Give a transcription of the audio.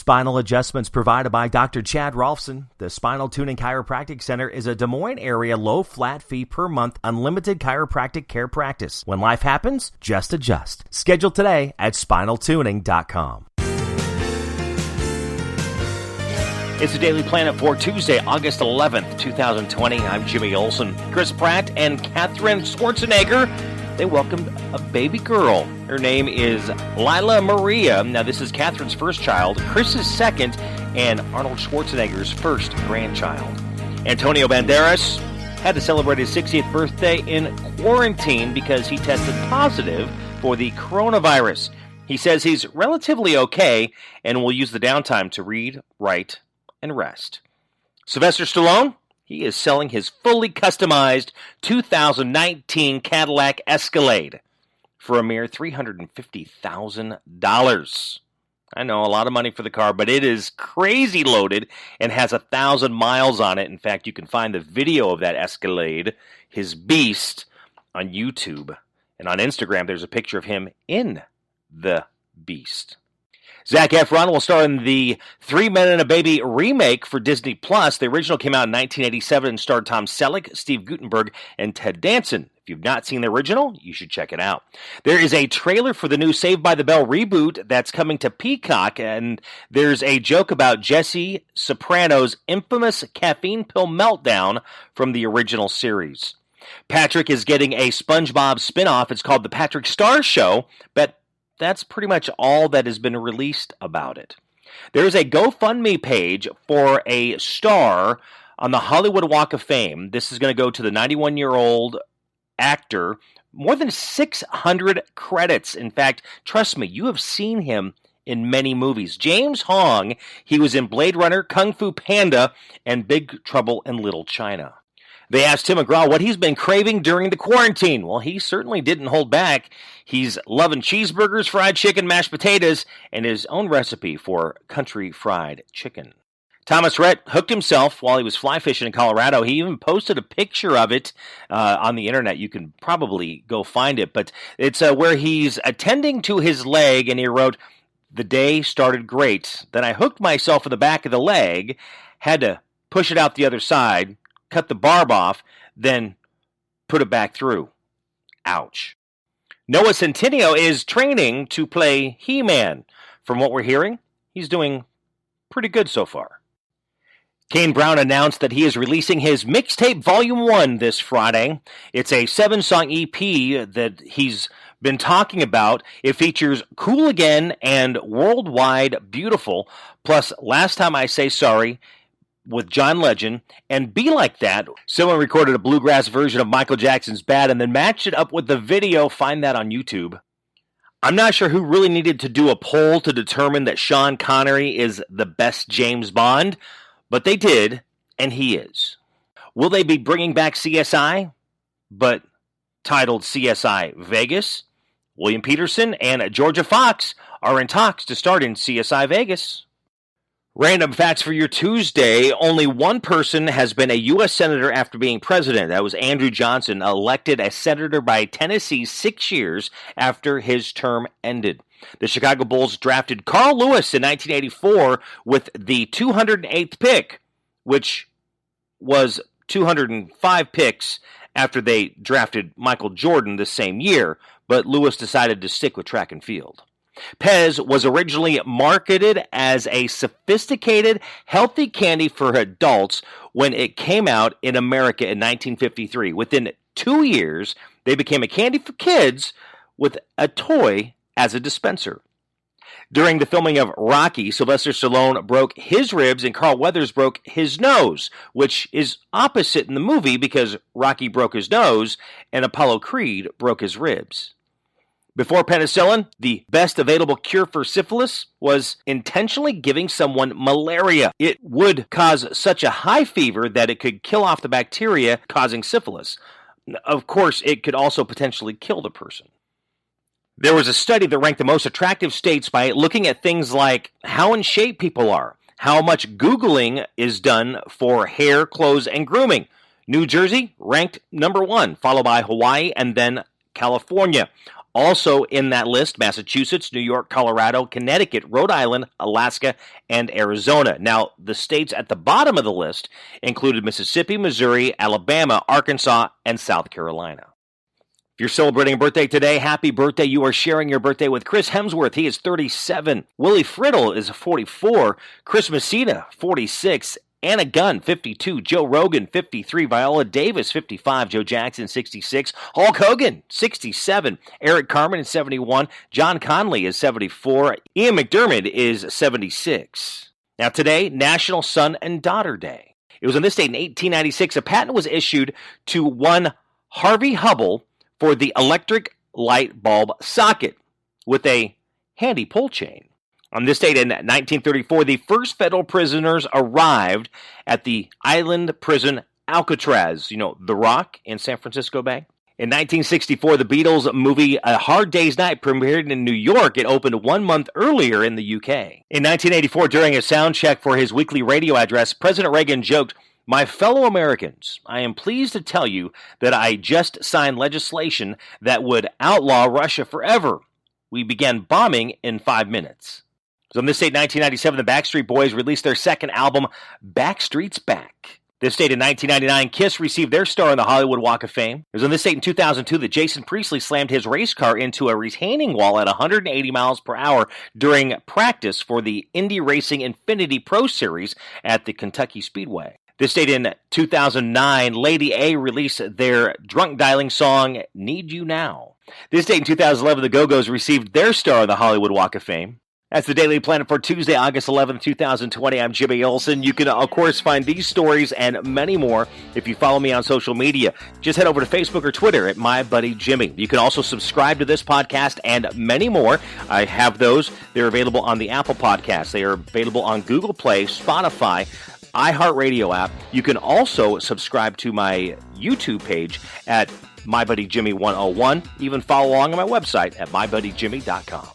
Spinal adjustments provided by Dr. Chad Rolfson. The Spinal Tuning Chiropractic Center is a Des Moines area low flat fee per month unlimited chiropractic care practice. When life happens, just adjust. Schedule today at spinaltuning.com. It's the Daily Planet for Tuesday, August 11th, 2020. I'm Jimmy Olsen. Chris Pratt and Katherine Schwarzenegger, they welcomed a baby girl. Her name is Lila Maria. Now, this is Katherine's first child, Chris's second, and Arnold Schwarzenegger's first grandchild. Antonio Banderas had to celebrate his 60th birthday in quarantine because he tested positive for the coronavirus. He says he's relatively okay and will use the downtime to read, write, and rest. Sylvester Stallone, he is selling his fully customized 2019 Cadillac Escalade for a mere $350,000. I know, a lot of money for the car, but it is crazy loaded and has 1,000 miles on it. In fact, you can find the video of that Escalade, his beast, on YouTube. And on Instagram, there's a picture of him in the beast. Zac Efron will star in the Three Men and a Baby remake for Disney+. The original came out in 1987 and starred Tom Selleck, Steve Guttenberg, and Ted Danson. If you've not seen the original, you should check it out. There is a trailer for the new Saved by the Bell reboot that's coming to Peacock, and there's a joke about Jesse Soprano's infamous caffeine pill meltdown from the original series. Patrick is getting a SpongeBob spinoff. It's called The Patrick Star Show, but that's pretty much all that has been released about it. There's a GoFundMe page for a star on the Hollywood Walk of Fame. This is going to go to the 91-year-old actor. More than 600 credits. In fact, trust me, you have seen him in many movies. James Hong, he was in Blade Runner, Kung Fu Panda, and Big Trouble in Little China. They asked Tim McGraw what he's been craving during the quarantine. Well, he certainly didn't hold back. He's loving cheeseburgers, fried chicken, mashed potatoes, and his own recipe for country fried chicken. Thomas Rhett hooked himself while he was fly fishing in Colorado. He even posted a picture of it on the internet. You can probably go find it. But it's where he's attending to his leg, and he wrote, "The day started great. Then I hooked myself in the back of the leg, had to push it out the other side, cut the barb off, then put it back through. Ouch." Noah Centineo is training to play He-Man. From what we're hearing, he's doing pretty good so far. Kane Brown announced that he is releasing his Mixtape Volume 1 this Friday. It's a 7-song EP that he's been talking about. It features Cool Again and Worldwide Beautiful, plus Last Time I Say Sorry with John Legend, and Be Like That. Someone recorded a bluegrass version of Michael Jackson's Bad and then matched it up with the video. Find that on YouTube. I'm not sure who really needed to do a poll to determine that Sean Connery is the best James Bond, but they did, and he is. Will they be bringing back CSI, but titled CSI Vegas? William Peterson and Georgia Fox are in talks to start in CSI Vegas. Random facts for your Tuesday. Only one person has been a U.S. Senator after being president. That was Andrew Johnson, elected as senator by Tennessee 6 years after his term ended. The Chicago Bulls drafted Carl Lewis in 1984 with the 208th pick, which was 205 picks after they drafted Michael Jordan the same year, but Lewis decided to stick with track and field. Pez was originally marketed as a sophisticated, healthy candy for adults when it came out in America in 1953. Within 2 years, they became a candy for kids with a toy as a dispenser. During the filming of Rocky, Sylvester Stallone broke his ribs and Carl Weathers broke his nose, which is opposite in the movie because Rocky broke his nose and Apollo Creed broke his ribs. Before penicillin, the best available cure for syphilis was intentionally giving someone malaria. It would cause such a high fever that it could kill off the bacteria causing syphilis. Of course, it could also potentially kill the person. There was a study that ranked the most attractive states by looking at things like how in shape people are, how much Googling is done for hair, clothes, and grooming. New Jersey ranked number 1, followed by Hawaii and then California. Also in that list, Massachusetts, New York, Colorado, Connecticut, Rhode Island, Alaska, and Arizona. Now, the states at the bottom of the list included Mississippi, Missouri, Alabama, Arkansas, and South Carolina. If you're celebrating a birthday today, happy birthday. You are sharing your birthday with Chris Hemsworth. He is 37. Willie Friddle is 44. Chris Messina, 46. Anna Gunn, 52. Joe Rogan, 53. Viola Davis, 55. Joe Jackson, 66. Hulk Hogan, 67. Eric Carmen is 71. John Conley is 74. Ian McDermott is 76. Now today, National Son and Daughter Day. It was on this date in 1896, a patent was issued to one Harvey Hubble for the electric light bulb socket with a handy pull chain. On this date in 1934, the first federal prisoners arrived at the island prison Alcatraz, The Rock in San Francisco Bay. In 1964, the Beatles movie A Hard Day's Night premiered in New York. It opened 1 month earlier in the UK. In 1984, during a sound check for his weekly radio address, President Reagan joked, "My fellow Americans, I am pleased to tell you that I just signed legislation that would outlaw Russia forever. We began bombing in 5 minutes." So on this date, 1997, the Backstreet Boys released their second album, Backstreet's Back. This date in 1999, Kiss received their star on the Hollywood Walk of Fame. It was on this date in 2002 that Jason Priestley slammed his race car into a retaining wall at 180 miles per hour during practice for the Indy Racing Infinity Pro Series at the Kentucky Speedway. This date in 2009, Lady A released their drunk dialing song, Need You Now. This date in 2011, the Go-Go's received their star on the Hollywood Walk of Fame. That's the Daily Planet for Tuesday, August 11th, 2020. I'm Jimmy Olsen. You can, of course, find these stories and many more if you follow me on social media. Just head over to Facebook or Twitter at My Buddy Jimmy. You can also subscribe to this podcast and many more. I have those. They're available on the Apple Podcasts. They are available on Google Play, Spotify, iHeartRadio app. You can also subscribe to my YouTube page at MyBuddyJimmy101. Even follow along on my website at MyBuddyJimmy.com.